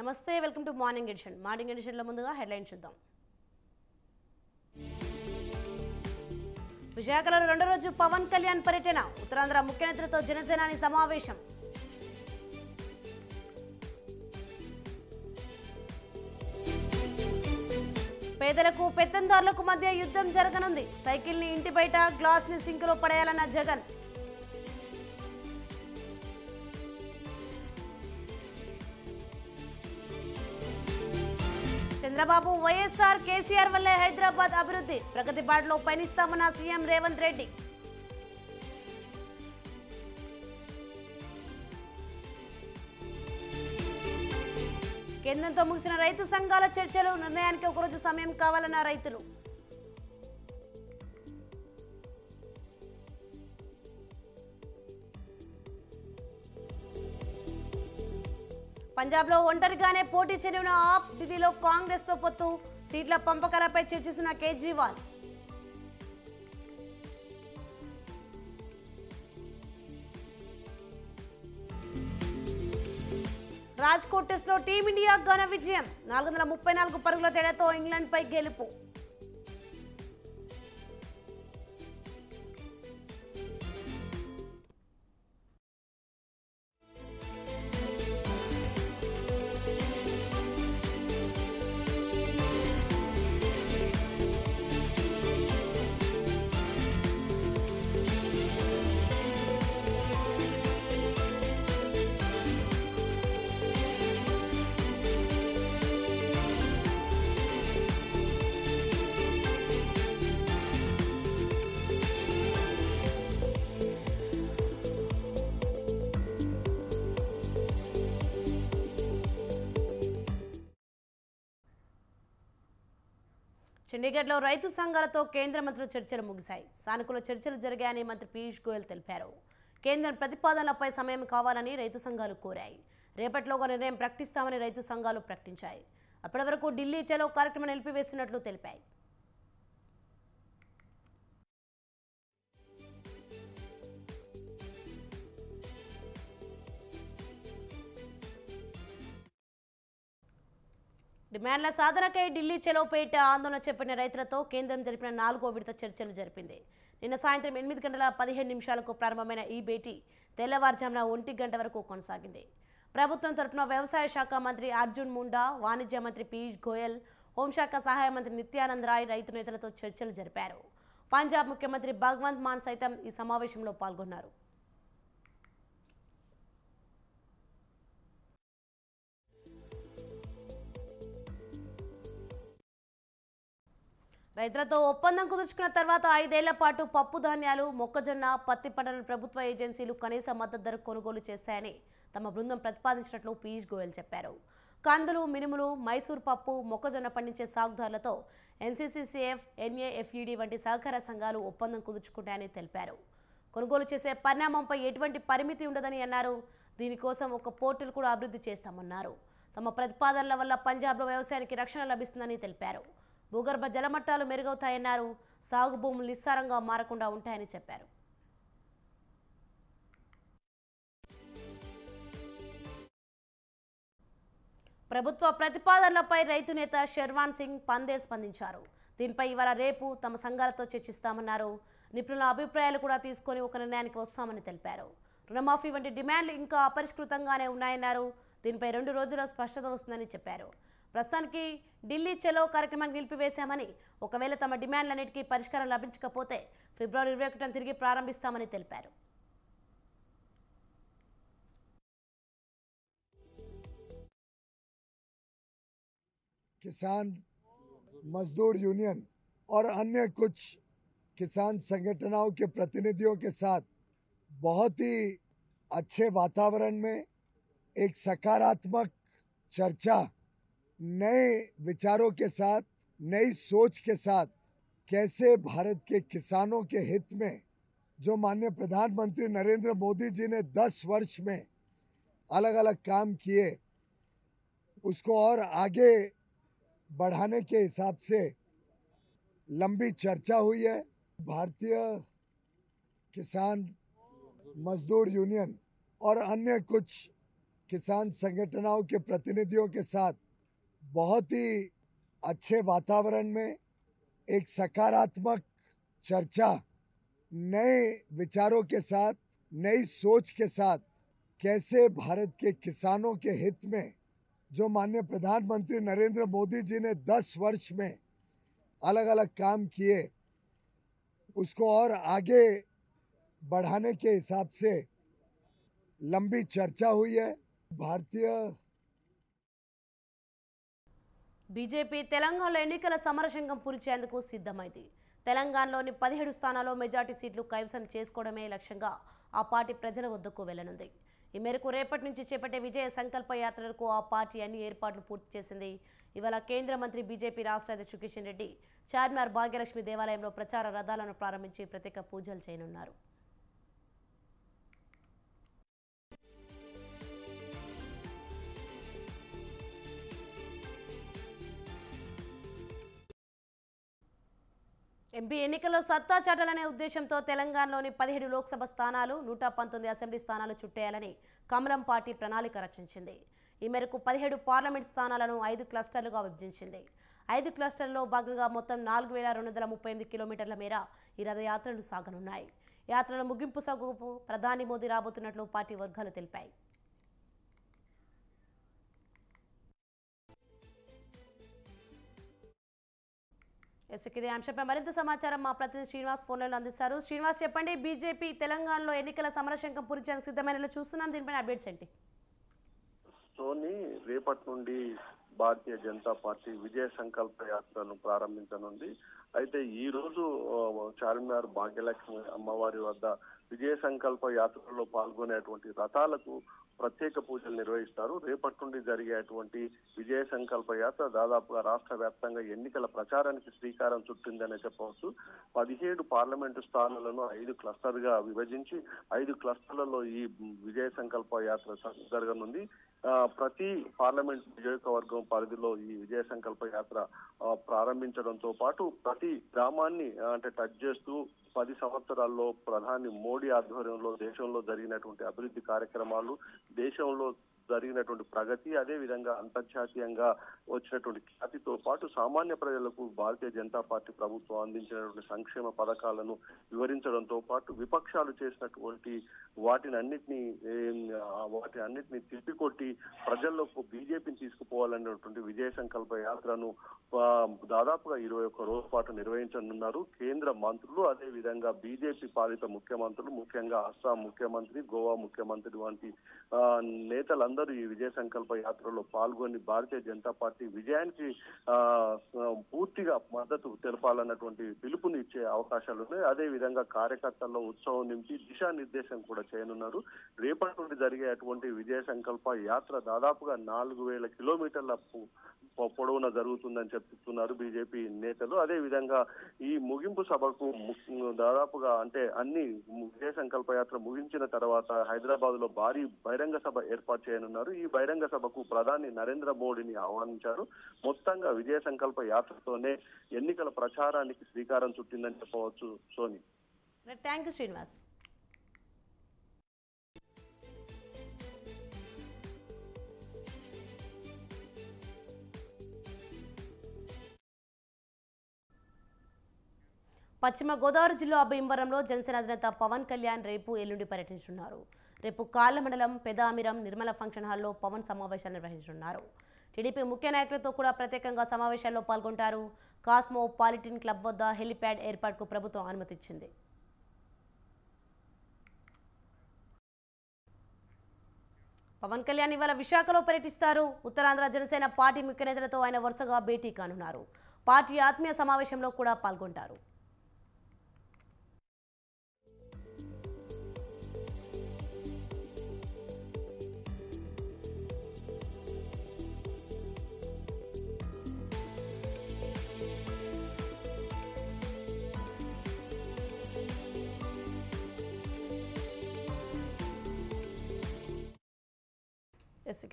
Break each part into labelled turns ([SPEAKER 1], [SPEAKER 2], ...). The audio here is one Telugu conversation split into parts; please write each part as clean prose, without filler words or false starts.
[SPEAKER 1] నమస్తే welcome to morning edition. Morning edition లో ముందుగా హెడ్లైన్ చూద్దాం. విశాఖలో రెండో రోజు పవన్ కళ్యాణ్ పర్యటన. ఉత్తరాంధ్ర ముఖ్యనేతలతో జనసేనాని సమావేశం. పేదలకు పెత్తందారులకు మధ్య యుద్ధం జరగనుంది. సైకిల్ ని ఇంటి బయట, గ్లాస్ ని సింక్ లో పడేయాలన్న జగన్. చంద్రబాబు వైఎస్ఆర్ కేసీఆర్ వల్లే హైదరాబాద్ అభివృద్ధి. ప్రగతి బాటలో పయనిస్తామన్న సీఎం రేవంత్ రెడ్డి. కేంద్రంతో ముగిసిన రైతు సంఘాల చర్చలు. నిర్ణయానికి ఒకరోజు సమయం కావాలన్న రైతులు. పంజాబ్లో ఒంటరిగానే పోటీ చేయనున్న ఆప్. ఢిల్లీలో కాంగ్రెస్ తో పొత్తు. సీట్ల పంపకాలపై చర్చిస్తున్న కేజ్రీవాల్. రాజ్కోట్ టెస్ట్ లో టీమిండియా ఘన విజయం. 434 పరుగుల తేడాతో ఇంగ్లాండ్ పై గెలుపు. చండీగఢ్లో రైతు సంఘాలతో కేంద్ర మంత్రులు చర్చలు ముగిశాయి. సానుకూల చర్చలు జరిగాయని మంత్రి పీయూష్ గోయల్ తెలిపారు. కేంద్రం ప్రతిపాదనలపై సమయం కావాలని రైతు సంఘాలు కోరాయి. రేపటిలోగా నిర్ణయం ప్రకటిస్తామని రైతు సంఘాలు ప్రకటించాయి. అప్పటి వరకు ఢిల్లీ చలో కార్యక్రమం నిలిపివేసినట్లు తెలిపాయి. డిమాండ్ల సాధనకై ఢిల్లీ చెలోపేట ఆందోళన చేపట్టిన రైతులతో కేంద్రం జరిపిన 4వ విడత చర్చలు జరిపింది. నిన్న సాయంత్రం 8:15 ప్రారంభమైన ఈ భేటీ తెల్లవారుజామున 1 గంట వరకు కొనసాగింది. ప్రభుత్వం తరపున వ్యవసాయ శాఖ మంత్రి అర్జున్ ముండా, వాణిజ్య మంత్రి పీయూష్ గోయల్, హోంశాఖ సహాయ మంత్రి నిత్యానంద్ రాయ్ రైతు నేతలతో చర్చలు జరిపారు. పంజాబ్ ముఖ్యమంత్రి భగవంత్ మాన్ సైతం ఈ సమావేశంలో పాల్గొన్నారు. రైతులతో ఒప్పందం కుదుర్చుకున్న తర్వాత 5 ఏళ్ల పాటు పప్పు ధాన్యాలు, మొక్కజొన్న, పత్తి పంటలను ప్రభుత్వ ఏజెన్సీలు కనీస మద్దతు ధర కొనుగోలు చేస్తాయని తమ బృందం ప్రతిపాదించినట్లు పీయూష్ గోయల్ చెప్పారు. కందులు, మినుములు, మైసూర్ పప్పు, మొక్కజొన్న పండించే సాగుదారులతో ఎన్సీసీసీఎఫ్, ఎన్ఏఎఫ్ఈడి వంటి సహకార సంఘాలు ఒప్పందం కుదుర్చుకుంటాయని తెలిపారు. కొనుగోలు చేసే పరిణామంపై ఎటువంటి పరిమితి ఉండదని అన్నారు. దీనికోసం ఒక పోర్టల్ కూడా అభివృద్ధి చేస్తామన్నారు. తమ ప్రతిపాదనల వల్ల పంజాబ్లో వ్యవసాయానికి రక్షణ లభిస్తుందని తెలిపారు. భూగర్భ జలమట్టాలు మెరుగవుతాయన్నారు. సాగు భూములు నిస్సారంగా మారకుండా ఉంటాయని చెప్పారు. ప్రభుత్వ ప్రతిపాదనలపై రైతు నేత శర్వాన్ సింగ్ పందేర్ స్పందించారు. దీనిపై ఇవాళ రేపు తమ సంఘాలతో చర్చిస్తామన్నారు. నిపుణుల అభిప్రాయాలు కూడా తీసుకొని ఒక నిర్ణయానికి వస్తామని తెలిపారు. రుణమాఫీ వంటి డిమాండ్లు ఇంకా అపరిష్కృతంగానే ఉన్నాయన్నారు. దీనిపై 2 రోజుల్లో స్పష్టత వస్తుందని చెప్పారు. ప్రస్తుతానికి ఢిల్లీ చలో కార్యక్రమాన్ని నిలిపివేశామని, ఒకవేళ తమ డిమాండ్లన్నిటికీ పరిష్కారం లభించకపోతే ఫిబ్రవరి 21న తిరిగి ప్రారంభిస్తామని తెలిపారు.
[SPEAKER 2] किसान मजदूर यूनियन और अन्य कुछ किसान संगठनों के प्रतिनिधियों के साथ बहुत ही अच्छे वातावरण में एक सकारात्मक चर्चा, नए विचारों के साथ, नई सोच के साथ कैसे भारत के किसानों के हित में जो माननीय प्रधानमंत्री नरेंद्र मोदी जी ने 10 वर्ष में अलग अलग काम किए, उसको और आगे बढ़ाने के हिसाब से लंबी चर्चा हुई है। भारतीय किसान मजदूर यूनियन और अन्य कुछ किसान संगठनों के प्रतिनिधियों के साथ बहुत ही अच्छे वातावरण में एक सकारात्मक चर्चा, नए विचारों के साथ, नई सोच के साथ कैसे भारत के किसानों के हित में जो माननीय प्रधानमंत्री नरेंद्र मोदी जी ने 10 वर्ष में अलग अलग काम किए उसको और आगे बढ़ाने के हिसाब से लंबी चर्चा हुई है। भारतीय
[SPEAKER 1] బీజేపీ తెలంగాణలో ఎన్నికల సమరశంగం పూరించేందుకు సిద్ధమైంది. తెలంగాణలోని 17 స్థానాల్లో మెజార్టీ సీట్లు కైవసం చేసుకోవడమే లక్ష్యంగా ఆ పార్టీ ప్రజల వద్దకు వెళ్లనుంది. ఈ మేరకు రేపటి నుంచి చేపట్టే విజయ సంకల్ప యాత్రకు ఆ పార్టీ అన్ని ఏర్పాట్లు పూర్తి చేసింది. ఇవాళ కేంద్ర మంత్రి బీజేపీ రాష్ట్ర అధ్యక్షుడు కిషన్ రెడ్డి చార్మినార్ భాగ్యలక్ష్మి దేవాలయంలో ప్రచార రథాలను ప్రారంభించి ప్రత్యేక పూజలు చేయనున్నారు. ఎంపీ ఎన్నికల్లో సత్తా చాటాలనే ఉద్దేశంతో తెలంగాణలోని 17 లోక్సభ స్థానాలు 119 అసెంబ్లీ స్థానాలు చుట్టేయాలని కమలం పార్టీ ప్రణాళిక రచించింది. ఈ మేరకు 17 పార్లమెంట్ స్థానాలను 5 క్లస్టర్లుగా విభజించింది. 5 క్లస్టర్లలో భాగంగా మొత్తం 4238 కిలోమీటర్ల మేర ఈ రథయాత్రలు సాగనున్నాయి. యాత్రల ముగింపు సభకు ప్రధాని మోదీ రాబోతున్నట్లు పార్టీ వర్గాలు తెలిపాయి. ఇదే అంశంపై మరింత సమాచారం మా ప్రతినిధి శ్రీనివాస్ ఫోన్లో అందిస్తారు. శ్రీనివాస్, చెప్పండి, బీజేపీ తెలంగాణలో ఎన్నికల సమరశంకం పూరించేందుకు సిద్ధమైన చూస్తున్నాం, దీనిపైన అప్డేట్స్ ఏంటి?
[SPEAKER 3] సోని, రేపటి నుండి భారతీయ జనతా పార్టీ విజయ సంకల్ప యాత్రను ప్రారంభించనుంది. అయితే ఈ రోజు చార్మినార్ భాగ్యలక్ష్మి అమ్మవారి వద్ద విజయ సంకల్ప యాత్రలో పాల్గొనేటువంటి రథాలకు ప్రత్యేక పూజలు నిర్వహిస్తారు. రేపటి నుండి జరిగేటువంటి విజయ సంకల్ప యాత్ర దాదాపుగా రాష్ట్ర వ్యాప్తంగా ఎన్నికల ప్రచారానికి శ్రీకారం చుట్టిందనే చెప్పవచ్చు. 17 పార్లమెంటు స్థానాలను 5 క్లస్టర్గా విభజించి 5 క్లస్టర్లలో ఈ విజయ సంకల్ప యాత్ర జరగనుంది. ప్రతి పార్లమెంట్ నియోజకవర్గం పరిధిలో ఈ విజయ సంకల్ప యాత్ర ప్రారంభించడంతో పాటు ప్రతి గ్రామాన్ని టచ్ చేస్తూ 10 సంవత్సరాల్లో ప్రధాని మోడీ ఆధ్వర్యంలో దేశంలో జరిగినటువంటి అభివృద్ధి కార్యక్రమాలు, దేశంలో జరిగినటువంటి ప్రగతి, అదే విధంగా అంతర్జాతీయంగా వచ్చినటువంటి ఖ్యాతితో పాటు సామాన్య ప్రజలకు భారతీయ జనతా పార్టీ ప్రభుత్వం అందించినటువంటి సంక్షేమ పథకాలను వివరించడంతో పాటు విపక్షాలు చేసినటువంటి వాటిని అన్నిటినీ తిప్పికొట్టి ప్రజల్లోకి బీజేపీని తీసుకుపోవాలనేటువంటి విజయ సంకల్ప యాత్రను దాదాపుగా 21 రోజుల పాటు నిర్వహించనున్నారు. కేంద్ర మంత్రులు, అదే విధంగా బీజేపీ పాలిత ముఖ్యమంత్రులు, ముఖ్యంగా అస్సాం ముఖ్యమంత్రి, గోవా ముఖ్యమంత్రి వంటి నేతలందరూ ఈ విజయ సంకల్ప యాత్రలో పాల్గొని భారతీయ జనతా పార్టీ విజయానికి పూర్తిగా మద్దతు తెలపాలన్నటువంటి పిలుపుని ఇచ్చే అవకాశాలు ఉన్నాయి. అదే విధంగా కార్యకర్తల్లో ఉత్సవం నింపి దిశానిర్దేశం కూడా చేయనున్నారు. రేపటి నుండి జరిగేటువంటి విజయ సంకల్ప యాత్ర దాదాపుగా 4000 కిలోమీటర్ల పొడవున జరుగుతుందని చెప్తున్నారు బీజేపీ నేతలు. అదే విధంగా ఈ ముగింపు సభకు దాదాపుగా అన్ని విజయ సంకల్ప యాత్ర ముగించిన తర్వాత హైదరాబాద్ లో భారీ బహిరంగ సభ ఏర్పాటు చేయనున్నారు. ఈ బహిరంగ సభకు ప్రధాని నరేంద్ర మోడీని ఆహ్వానించారు. మొత్తంగా విజయ సంకల్ప యాత్రతోనే ఎన్నికల ప్రచారానికి శ్రీకారం చుట్టిందని చెప్పవచ్చు. Soni,
[SPEAKER 1] thank you Srinivas. పశ్చిమ గోదావరి జిల్లా భీమవరంలో జనసేన అధినేత పవన్ కళ్యాణ్ రేపు ఎల్లుండి పర్యటించనున్నారు. రేపు కాళ్ల మండలం పెదామిరం నిర్మల ఫంక్షన్ హాల్లో పవన్ సమావేశాలు నిర్వహించనున్నారు. టీడీపీ ముఖ్య నాయకులతో కూడా ప్రత్యేకంగా సమావేశాల్లో పాల్గొంటారు. కాస్మో పాలిటిన్ క్లబ్ వద్ద హెలిప్యాడ్ ఏర్పాటుకు ప్రభుత్వం అనుమతిచ్చింది. పవన్ కళ్యాణ్ ఇవాళ విశాఖలో పర్యటిస్తారు. ఉత్తరాంధ్ర జనసేన పార్టీ ముఖ్య నేతలతో ఆయన వరుసగా భేటీ కానున్నారు. పార్టీ ఆత్మీయ సమావేశంలో కూడా పాల్గొంటారు.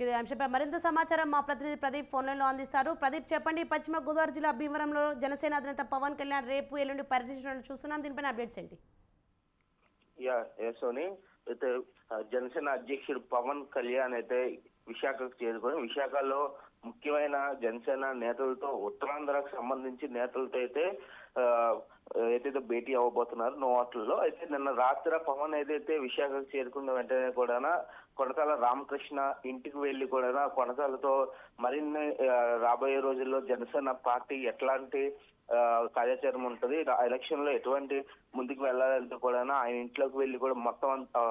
[SPEAKER 1] ఇదే అంశంపై మరింత సమాచారం మా ప్రతినిధి ప్రదీప్ ఫోన్లో అందిస్తారు. ప్రదీప్, చెప్పండి, పశ్చిమ గోదావరి జిల్లా భీమవరంలో జనసేన అధినేత పవన్ కళ్యాణ్ రేపు ఎల్లుండి పర్యటించడం చూస్తున్నాం, దీనిపైన అప్డేట్స్ ఏంటి?
[SPEAKER 4] సోని అయితే జనసేన అధ్యక్షుడు పవన్ కళ్యాణ్ అయితే విశాఖకు చేరుకొని విశాఖలో ముఖ్యమైన జనసేన నేతలతో ఉత్తరాంధ్రకు సంబంధించి నేతలతో అయితే ఏదైతే భేటీ అవ్వబోతున్నారు నోవాట్లలో. అయితే నిన్న రాత్రి పవన్ ఏదైతే విశాఖకు చేరుకున్న వెంటనే కూడా కొనతాల రామకృష్ణ ఇంటికి వెళ్లి కూడా కొనతాలతో మరిన్ని రాబోయే రోజుల్లో జనసేన పార్టీ ఎట్లాంటి కార్యాచరణ ఉంటుంది, ఎలక్షన్ లో ఎటువంటి ముందుకు వెళ్ళాలంటే కూడా ఆయన ఇంట్లోకి వెళ్ళి కూడా మొత్తం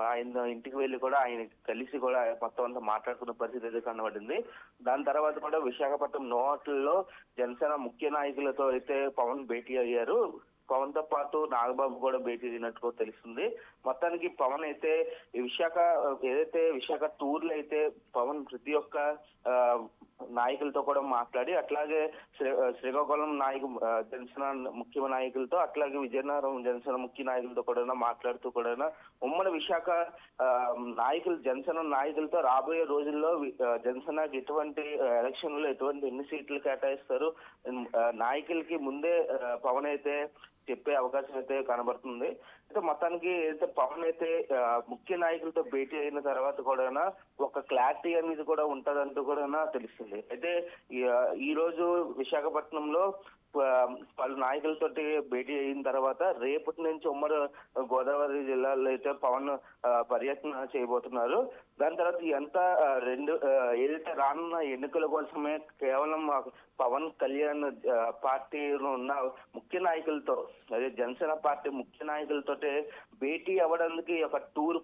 [SPEAKER 4] ఆయన ఇంటికి వెళ్ళి కూడా ఆయన కలిసి కూడా మొత్తం అంతా మాట్లాడుకున్న పరిస్థితి అయితే కనబడింది. దాని తర్వాత కూడా విశాఖపట్నం నోవాట్లలో జనసేన ముఖ్య నాయకులతో అయితే పవన్ భేటీ అయ్యారు. పవన్ తో పాటు నాగబాబు కూడా భేటీ అయినట్టుగా తెలుస్తుంది. మొత్తానికి పవన్ అయితే ఏదైతే విశాఖ టూర్లు అయితే పవన్ ప్రతి ఒక్క నాయకులతో కూడా మాట్లాడి, అట్లాగే శ్రీకాకుళం జనసేన ముఖ్య నాయకులతో, అట్లాగే విజయనగరం జనసేన ముఖ్య నాయకులతో కూడా మాట్లాడుతూ కూడా ఉమ్మడి విశాఖ జనసేన నాయకులతో రాబోయే రోజుల్లో జనసేనకి ఎటువంటి ఎలక్షన్ లో ఎన్ని సీట్లు కేటాయిస్తారు నాయకులకి ముందే పవన్ అయితే చెప్పే అవకాశం అయితే కనబడుతుంది. అయితే మొత్తానికి అయితే పవన్ అయితే ముఖ్య నాయకులతో భేటీ అయిన తర్వాత కూడా ఒక క్లారిటీ అనేది కూడా ఉంటదంటూ కూడా తెలుస్తుంది. అయితే ఈ రోజు విశాఖపట్నంలో పలు నాయకులతోటి భేటీ అయిన తర్వాత రేపటి నుంచి ఉమ్మడి గోదావరి జిల్లాలో అయితే పవన్ పర్యటన చేయబోతున్నారు. దాని తర్వాత ఇదంతా ఏదైతే రానున్న ఎన్నికల కోసమే కేవలం పవన్ కళ్యాణ్ పార్టీలో ఉన్న ముఖ్య నాయకులతో, అదే జనసేన పార్టీ ముఖ్య నాయకులతో భేటీ అవ్వడానికి ఒక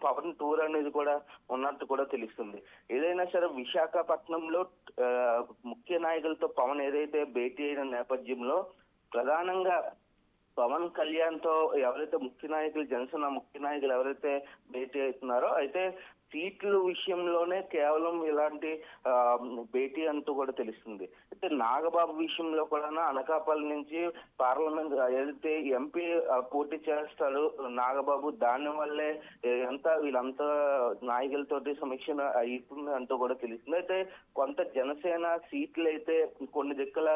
[SPEAKER 4] పవన్ టూర్ అనేది కూడా ఉన్నట్టు కూడా తెలుస్తుంది. ఏదైనా సరే విశాఖపట్నంలో ముఖ్య నాయకులతో పవన్ ఏదైతే భేటీ అయిన నేపథ్యంలో ప్రధానంగా పవన్ కళ్యాణ్ తో ఎవరైతే ముఖ్య నాయకులు జనసేన ముఖ్య నాయకులు ఎవరైతే భేటీ అవుతున్నారో అయితే సీట్ల విషయంలోనే కేవలం ఇలాంటి భేటీ అంటూ కూడా తెలుస్తుంది. అయితే నాగబాబు విషయంలో కూడా అనకాపల్లి నుంచి పార్లమెంట్ ఏదైతే ఎంపీ పోటీ చేస్తాడు నాగబాబు, దాని వల్లే వీళ్ళంతా నాయకులతోటి సమీక్ష అవుతుంది అంటూ కూడా తెలుస్తుంది. అయితే కొంత జనసేన సీట్లు అయితే కొన్ని దిక్కుల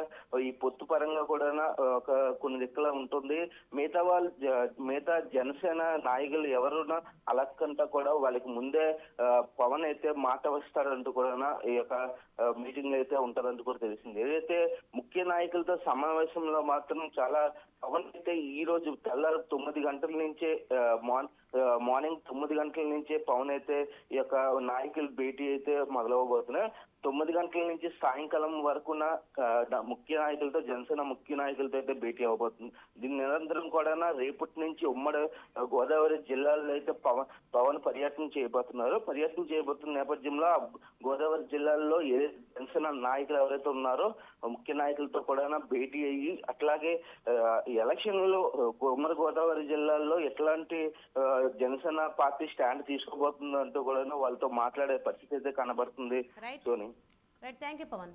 [SPEAKER 4] ఈ పొత్తు పరంగా కూడా కొన్ని దిక్కుల ఉంటుంది. మిగతా జనసేన నాయకులు ఎవరున్నా అలక్కంతా కూడా వాళ్ళకి ముందే పవన్ అయితే మాట వస్తాడంటూ కూడా ఈ యొక్క మీటింగ్ అయితే ఉంటదంటూ కూడా తెలిసింది. ఏదైతే ముఖ్య నాయకులతో సమావేశంలో మాత్రం చాలా పవన్ అయితే ఈ రోజు తెల్లారు 9 గంటల నుంచే మార్నింగ్ 9 గంటల నుంచే పవన్ అయితే ఈ యొక్క నాయకుల భేటీ అయితే మొదలవబోతున్నాయి. 9 గంటల నుంచి సాయంకాలం వరకున ముఖ్య నాయకులతో జనసేన ముఖ్య నాయకులతో అయితే భేటీ అవ్వబోతుంది. దీని నిరంతరం కూడా రేపటి నుంచి ఉమ్మడి గోదావరి జిల్లాలో అయితే పవన్ పర్యటన చేయబోతున్నారు. పర్యటన చేయబోతున్న నేపథ్యంలో గోదావరి జిల్లాల్లో ఏ జనసేన నాయకులు ఎవరైతే ఉన్నారో ముఖ్య నాయకులతో కూడా భేటీ అయ్యి, అట్లాగే ఎలక్షన్లలో ఉమ్మడి గోదావరి జిల్లాల్లో ఎట్లాంటి జనసేన పార్టీ స్టాండ్ తీసుకోబోతుందంటూ కూడా వాళ్ళతో మాట్లాడే పరిస్థితి అయితే కనబడుతుంది. Soni,
[SPEAKER 1] thank you Pavan.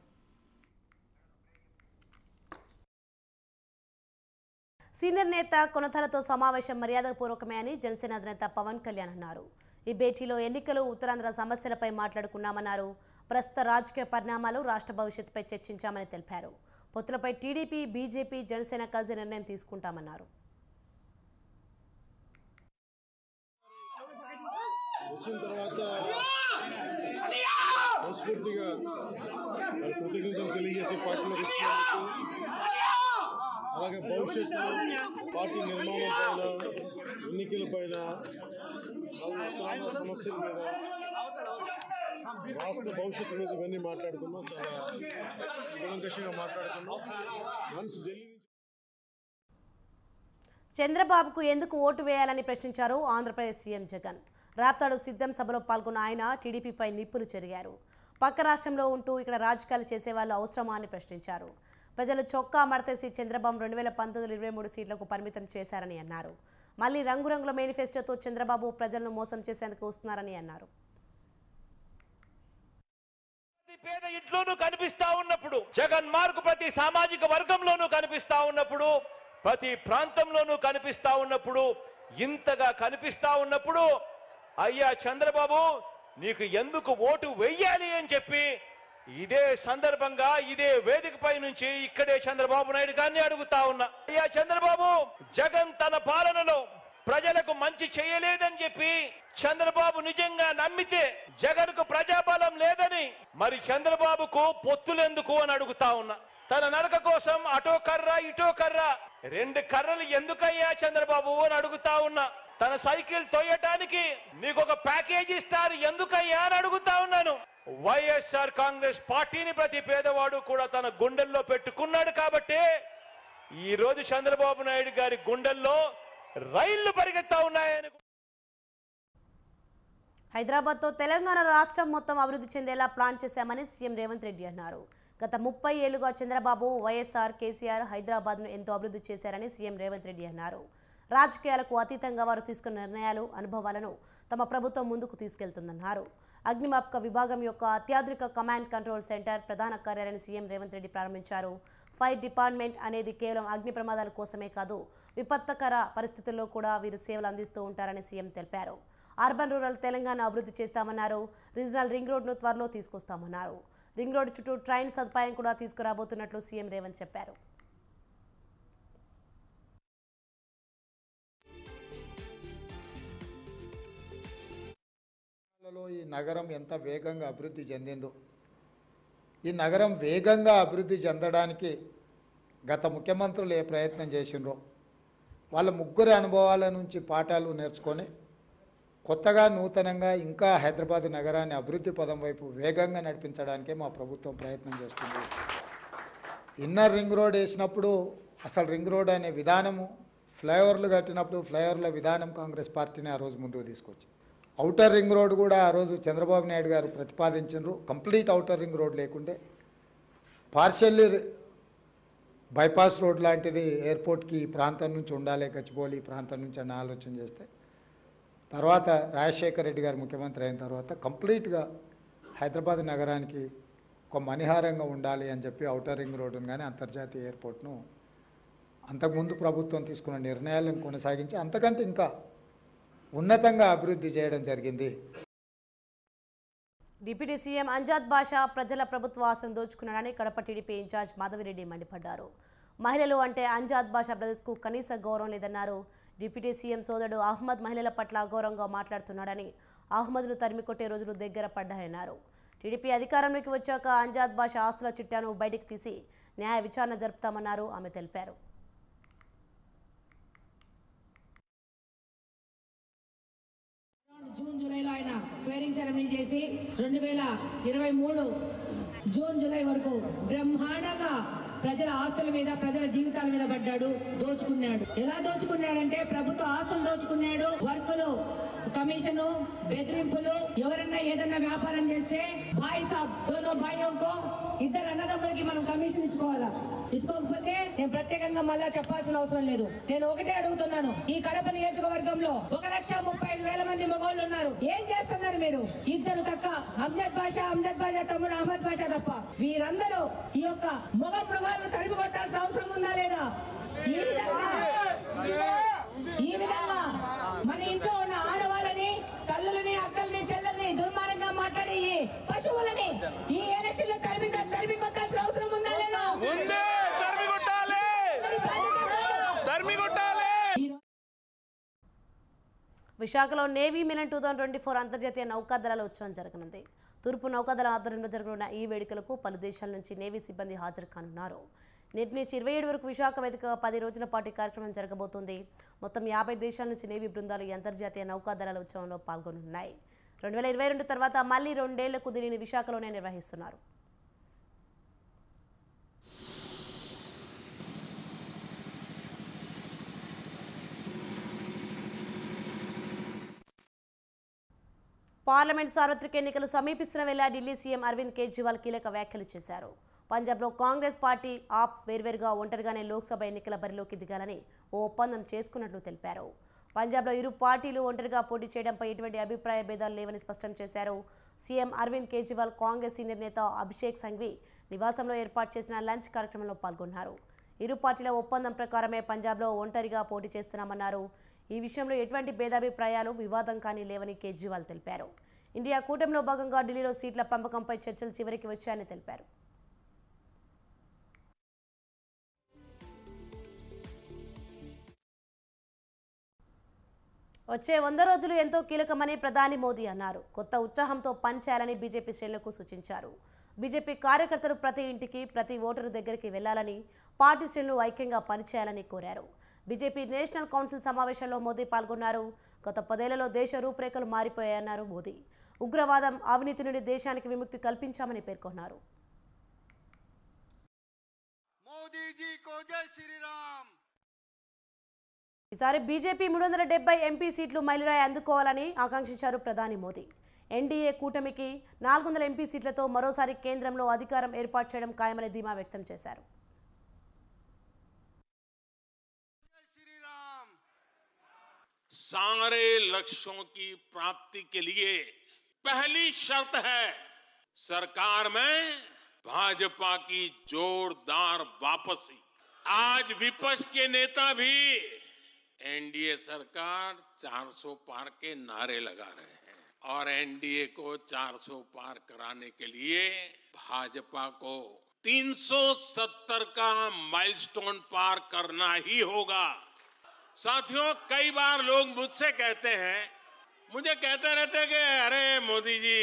[SPEAKER 1] Senior నేత కొనతాలతో సమావేశం మర్యాదపూర్వకమే అని జనసేన అధినేత పవన్ కళ్యాణ్ అన్నారు. ఈ భేటీలో ఎన్నికలు, ఉత్తరాంధ్ర సమస్యలపై మాట్లాడుకున్నామన్నారు. ప్రస్తుత రాజకీయ పరిణామాలు, రాష్ట్ర భవిష్యత్తుపై చర్చించామని తెలిపారు. పొత్తులపై టీడీపీ, బీజేపీ, జనసేన కలిసి నిర్ణయం తీసుకుంటామన్నారు.
[SPEAKER 5] వచ్చిన తర్వాత మనస్ఫూర్తిగా కృతజ్ఞతలు తెలియజేసే పార్టీలోకి వచ్చినందుకు, అలాగే భవిష్యత్తులో పార్టీ నిర్మాణం పైన, ఎన్నికల పైన, సమస్యల మీద, రాష్ట్ర భవిష్యత్తు మీద ఇవన్నీ మాట్లాడుకున్నాం. చాలా గుణంకషంగా మాట్లాడుకున్నాం. మనసు ఢిల్లీ
[SPEAKER 1] చంద్రబాబుకు ఎందుకు ఓటు వేయాలని ప్రశ్నించారు ఆంధ్రప్రదేశ్ సీఎం జగన్. రాప్తాడు సిద్ధం సభలో పాల్గొన్న ఆయన టీడీపీపై నిప్పులు చెరిగారు. పక్క రాష్ట్రంలో ఉంటూ ఇక్కడ రాజకీయాలు చేసేవాళ్ళు అవసరమా అని ప్రశ్నించారు. ప్రజలు చొక్కా మడతేసి చంద్రబాబు 2019 23 సీట్లకు పరిమితం చేశారని అన్నారు. మళ్లీ రంగురంగుల మేనిఫెస్టోతో చంద్రబాబు ప్రజలను మోసం చేసేందుకు వస్తున్నారని అన్నారు.
[SPEAKER 6] పేద ఇంట్లోనూ కనిపిస్తా ఉన్నప్పుడు, జగన్ మార్కు ప్రతి సామాజిక వర్గంలోనూ కనిపిస్తా ఉన్నప్పుడు, ప్రతి ప్రాంతంలోనూ కనిపిస్తా ఉన్నప్పుడు, ఇంతగా కనిపిస్తా ఉన్నప్పుడు అయ్యా చంద్రబాబు నీకు ఎందుకు ఓటు వెయ్యాలి అని చెప్పి ఇదే సందర్భంగా ఇదే వేదికపై నుంచి ఇక్కడే చంద్రబాబు నాయుడు గారిని అడుగుతా ఉన్నా. అయ్యా చంద్రబాబు, జగన్ తన పాలనలో ప్రజలకు మంచి చేయలేదని చెప్పి చంద్రబాబు నిజంగా నమ్మితే జగన్కు ప్రజాబలం లేదని మరి చంద్రబాబుకు పొత్తులెందుకు అని అడుగుతా ఉన్నా. తన నడక కోసం అటో కర్ర ఇటో కర్ర, 2 కర్రలు ఎందుకయ్యా చంద్రబాబు అని అడుగుతా ఉన్నా. తన సైకిల్ తోయటానికి నీకు ఒక ప్యాకేజీ ఇస్తారు ఎందుకయ్యా అని అడుగుతా ఉన్నాను. వైఎస్ఆర్ కాంగ్రెస్ పార్టీని ప్రతి పేదవాడు కూడా తన గుండెల్లో పెట్టుకున్నాడు కాబట్టి ఈ రోజు చంద్రబాబు నాయుడు గారి గుండెల్లో రైళ్లు పరిగెత్తా ఉన్నాయని.
[SPEAKER 1] హైదరాబాద్తో తెలంగాణ రాష్ట్రం మొత్తం అభివృద్ధి చెందేలా ప్లాన్ చేశామని సీఎం రేవంత్ రెడ్డి అన్నారు. గత 30 ఏళ్లుగా చంద్రబాబు, వైఎస్ఆర్, కేసీఆర్ హైదరాబాద్ను ఎంతో అభివృద్ధి చేశారని సీఎం రేవంత్ రెడ్డి అన్నారు. రాజకీయాలకు అతీతంగా వారు తీసుకున్న నిర్ణయాలు, అనుభవాలను తమ ప్రభుత్వం ముందుకు తీసుకెళ్తుందన్నారు. అగ్నిమాపక విభాగం యొక్క అత్యాధునిక కమాండ్ కంట్రోల్ సెంటర్ ప్రధాన కార్యాలయాన్ని సీఎం రేవంత్ రెడ్డి ప్రారంభించారు. ఫైర్ డిపార్ట్మెంట్ అనేది కేవలం అగ్ని ప్రమాదాల కోసమే కాదు, విపత్కర పరిస్థితుల్లో కూడా వీరు సేవలు అందిస్తూ ఉంటారని సీఎం తెలిపారు. అర్బన్ రూరల్ తెలంగాణ అభివృద్ధి చేస్తామన్నారు. రీజనల్ రింగ్ రోడ్ను త్వరలో తీసుకొస్తామన్నారు. రింగ్ రోడ్ చుట్టూ ట్రైన్ సదుపాయం కూడా తీసుకురాబోతున్నట్లు సీఎం రేవంత్ చెప్పారు.
[SPEAKER 7] ఈ నగరం ఎంత వేగంగా అభివృద్ధి చెందిందో, ఈ నగరం వేగంగా అభివృద్ధి చెందడానికి గత ముఖ్యమంత్రులు ఏ ప్రయత్నం చేసిండ్రో వాళ్ళ ముగ్గురి అనుభవాల నుంచి పాఠాలు నేర్చుకొని కొత్తగా నూతనంగా ఇంకా హైదరాబాద్ నగరాన్ని అభివృద్ధి పదం వైపు వేగంగా నడిపించడానికే మా ప్రభుత్వం ప్రయత్నం చేస్తుంది. ఇన్నర్ రింగ్ రోడ్ వేసినప్పుడు అసలు రింగ్ రోడ్ అనే విధానము, ఫ్లైఓవర్లు కట్టినప్పుడు ఫ్లైఓవర్ల విధానం కాంగ్రెస్ పార్టీని ఆ రోజు ముందుకు తీసుకొచ్చి, ఔటర్ రింగ్ రోడ్ కూడా ఆ రోజు చంద్రబాబు నాయుడు గారు ప్రతిపాదించారు. కంప్లీట్ ఔటర్ రింగ్ రోడ్ లేకుండే పార్షియల్లీ బైపాస్ రోడ్ లాంటిది ఎయిర్పోర్ట్కి ఈ ప్రాంతం నుంచి ఉండాలి, గచ్చిబౌలి ఈ ప్రాంతం నుంచి అని ఆలోచన చేస్తే తర్వాత రాజశేఖర రెడ్డి గారు ముఖ్యమంత్రి అయిన తర్వాత కంప్లీట్గా హైదరాబాద్ నగరానికి ఒక మణిహారంగా ఉండాలి అని చెప్పి ఔటర్ రింగ్ రోడ్డును కానీ అంతర్జాతీయ ఎయిర్పోర్ట్ను అంతకుముందు ప్రభుత్వం తీసుకున్న నిర్ణయాలను కొనసాగించి అంతకంటే ఇంకా ఉన్నతంగా అభివృద్ధి చేయడం జరిగింది.
[SPEAKER 1] డిప్యూటీ సీఎం అంజాద్ బాషా ప్రజల ప్రభుత్వ ఆశను దోచుకున్నాడని కడప టీడీపీ ఇన్ఛార్జ్ మాధవిరెడ్డి మండిపడ్డారు. మహిళలు అంటే అంజాద్ బాషా బ్రదర్స్కు కనీస గౌరవం లేదన్నారు. డిప్యూటీ సీఎం సోదరుడు అహ్మద్ మహిళల పట్ల అగౌరవంగా మాట్లాడుతున్నాడని, అహ్మద్ను తరిమికొట్టే రోజులు దగ్గర పడ్డాయన్నారు. టీడీపీ అధికారంలోకి వచ్చాక అంజాద్ బాషా ఆస్తుల చిట్టాను బయటికి తీసి న్యాయ విచారణ జరుపుతామన్నారు ఆమె తెలిపారు.
[SPEAKER 8] జూన్ జూలైలో ఆయన స్వేరింగ్ సెరమనీ చేసి 2023 జూన్ జూలై వరకు బ్రహ్మాండంగా ప్రజల ఆస్తుల మీద, ప్రజల జీవితాల మీద పడ్డాడు, దోచుకున్నాడు. ఎలా దోచుకున్నాడంటే ప్రభుత్వ ఆస్తులు దోచుకున్నాడు, వర్కులు, కమిషను, బెదిరింపులు. ఎవరన్నా ఏదన్నా వ్యాపారం చేస్తే భాయ్ సాబ్ దోనో భాయ్యోంకో, ఇద్దరు అన్నదమ్ములకి మనం కమిషన్ ఇచ్చుకోవాలా. ఇచ్చుకోకపోతే నేను ప్రత్యేకంగా మళ్ళా చెప్పాల్సిన అవసరం లేదు. నేను ఒకటే అడుగుతున్నాను, ఈ కడప నియోజకవర్గంలో 1,35,000 మంది మగోళ్ళు ఉన్నారు. ఏం చేస్తున్నారు మీరు? ఇద్దరు తక్క, అంజద్ బాషా తమ్ముడు అహ్మద్ బాషా తప్ప వీరందరూ ఈ యొక్క మగ మృగాలను తరిమి కొట్టాల్సిన అవసరం ఉందా లేదా? ఈ విధంగా మన ఇంట్లో ఉన్న ఆడవాళ్ళని, తల్లులని, అక్కల్ని, చెల్లెల్ని దుర్మార్గంగా మాట్లాడే ఈ పశువులని ఈ ఎలక్షన్ లో తరిమి కొట్టాల్సిన అవసరం ఉందా లేదా?
[SPEAKER 1] విశాఖలో నేవీ మిలన్ 2024 అంతర్జాతీయ నౌకాదళాల ఉత్సవం జరగనుంది. తూర్పు నౌకాదళ ఆధ్వర్యంలో జరగనున్న ఈ వేడుకలకు పలు దేశాల నుంచి నేవీ సిబ్బంది హాజరు కానున్నారు. నేటి నుంచి 27 వరకు విశాఖ వేదిక 10 రోజుల పాటు కార్యక్రమం జరగబోతోంది. మొత్తం 50 దేశాల నుంచి నేవీ బృందాలు ఈ అంతర్జాతీయ నౌకాదళాల ఉత్సవంలో పాల్గొనున్నాయి. 2022 తర్వాత మళ్లీ 2 ఏళ్లకు దీనిని విశాఖలోనే నిర్వహిస్తున్నారు. పార్లమెంట్ సార్వత్రిక ఎన్నికలు సమీపిస్తున్న వేళ ఢిల్లీ సీఎం అరవింద్ కేజ్రీవాల్ కీలక వ్యాఖ్యలు చేశారు. పంజాబ్లో కాంగ్రెస్ పార్టీ, ఆప్ వేర్వేరుగా ఒంటరిగానే లోక్సభ ఎన్నికల బరిలోకి దిగాలని ఓ ఒప్పందం చేసుకున్నట్లు తెలిపారు. పంజాబ్లో ఇరు పార్టీలు ఒంటరిగా పోటీ చేయడంపై ఎటువంటి అభిప్రాయ భేదాలు లేవని స్పష్టం చేశారు. సీఎం అరవింద్ కేజ్రీవాల్ కాంగ్రెస్ సీనియర్ నేత అభిషేక్ సంఘ్వి నివాసంలో ఏర్పాటు చేసిన లంచ్ కార్యక్రమంలో పాల్గొన్నారు. ఇరు పార్టీల ఒప్పందం ప్రకారమే పంజాబ్లో ఒంటరిగా పోటీ చేస్తున్నామన్నారు. ఈ విషయంలో ఎటువంటి భేదాభిప్రాయాలు, వివాదం కానీ లేవని కేజ్రీవాల్ తెలిపారు. ఇండియా కూటమిలో భాగంగా ఢిల్లీలో సీట్ల పంపకంపై చర్చలు చివరికి వచ్చాయని తెలిపారు. వచ్చే 100 రోజులు ఎంతో కీలకమని ప్రధాని మోదీ అన్నారు. కొత్త ఉత్సాహంతో పనిచేయాలని బీజేపీ శ్రేణులకు సూచించారు. బీజేపీ కార్యకర్తలు ప్రతి ఇంటికి, ప్రతి ఓటరు దగ్గరికి వెళ్లాలని, పార్టీ శ్రేణులు ఐక్యంగా పనిచేయాలని కోరారు. బీజేపీ నేషనల్ కౌన్సిల్ సమావేశంలో మోదీ పాల్గొన్నారు. గత 10 ఏళ్లలో దేశ రూపురేఖలు మారిపోయాయన్నారు మోదీ. ఉగ్రవాదం, అవినీతి నుండి దేశానికి విముక్తి కల్పించామని పేర్కొన్నారు. ఈసారి బీజేపీ 370 ఎంపీ సీట్లు మైలురాయి అందుకోవాలని ఆకాంక్షించారు ప్రధాని మోదీ. ఎన్డీఏ కూటమికి 400 ఎంపీ సీట్లతో మరోసారి కేంద్రంలో అధికారం ఏర్పాటు చేయడం ఖాయమని ధీమా వ్యక్తం చేశారు.
[SPEAKER 9] सारे लक्ष्यों की प्राप्ति के लिए पहली शर्त है सरकार में भाजपा की जोरदार वापसी। आज विपक्ष के नेता भी एनडीए सरकार 400 पार के नारे लगा रहे हैं और एनडीए को 400 पार कराने के लिए भाजपा को 370 का माइलस्टोन पार करना ही होगा। साथियों, कई बार लोग मुझसे कहते हैं, मुझे कहते रहते हैं कि अरे मोदी जी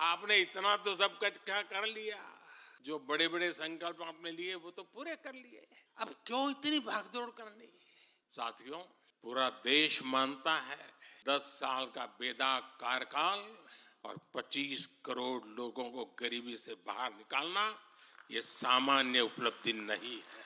[SPEAKER 9] आपने इतना तो सब कुछ क्या कर लिया, जो बड़े बड़े संकल्प आपने लिए वो तो पूरे कर लिए, अब क्यों इतनी भागदौड़ करनी। साथियों, पूरा देश मानता है 10 साल का बेदाग कार्यकाल और 25 करोड़ लोगों को गरीबी से बाहर निकालना ये सामान्य उपलब्धि नहीं है।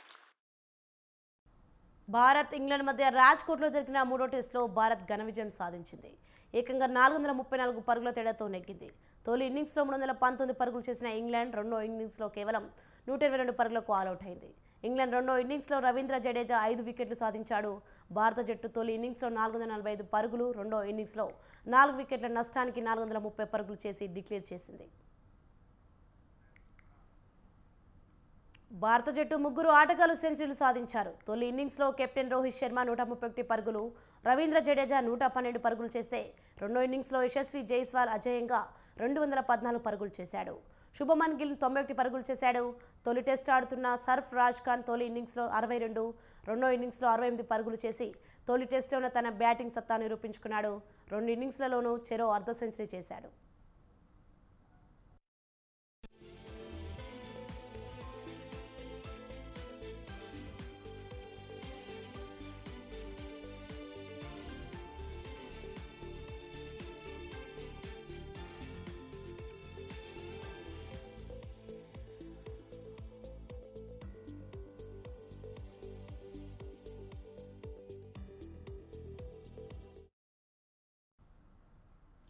[SPEAKER 1] భారత్ ఇంగ్లాండ్ మధ్య రాజ్కోట్లో జరిగిన 3వ టెస్టులో భారత్ ఘన విజయం సాధించింది. ఏకంగా 434 పరుగుల తేడాతో నెగ్గింది. తొలి ఇన్నింగ్స్లో 319 పరుగులు చేసిన ఇంగ్లాండ్ రెండో ఇన్నింగ్స్లో కేవలం 122 పరుగులకు ఆలౌట్ అయింది. ఇంగ్లాండ్ రెండో ఇన్నింగ్స్లో రవీంద్ర జడేజా 5 వికెట్లు సాధించాడు. భారత జట్టు తొలి ఇన్నింగ్స్లో 445 పరుగులు, రెండో ఇన్నింగ్స్లో 4 వికెట్ల నష్టానికి 430 పరుగులు చేసి డిక్లేర్ చేసింది. భారత జట్టు 3 ఆటగాళ్లు సెంచరీలు సాధించారు. తొలి ఇన్నింగ్స్లో కెప్టెన్ రోహిత్ శర్మ 131 పరుగులు, రవీంద్ర జడేజా 112 పరుగులు చేస్తే రెండో ఇన్నింగ్స్లో యశస్వి జైస్వాల్ అజేయంగా 214 పరుగులు చేశాడు. శుభమన్ గిల్ 91 పరుగులు చేశాడు. తొలి టెస్ట్ ఆడుతున్న సర్ఫ్ రాజ్ ఖాన్ తొలి ఇన్నింగ్స్లో 62, రెండో ఇన్నింగ్స్లో 68 పరుగులు చేసి తొలి టెస్ట్లోనే తన బ్యాటింగ్ సత్తా నిరూపించుకున్నాడు. 2 ఇన్నింగ్స్లలోనూ చెరో అర్ధ సెంచరీ చేశాడు.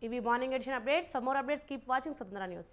[SPEAKER 1] ఇవి morning edition updates. For more updates keep watching Swatantra news.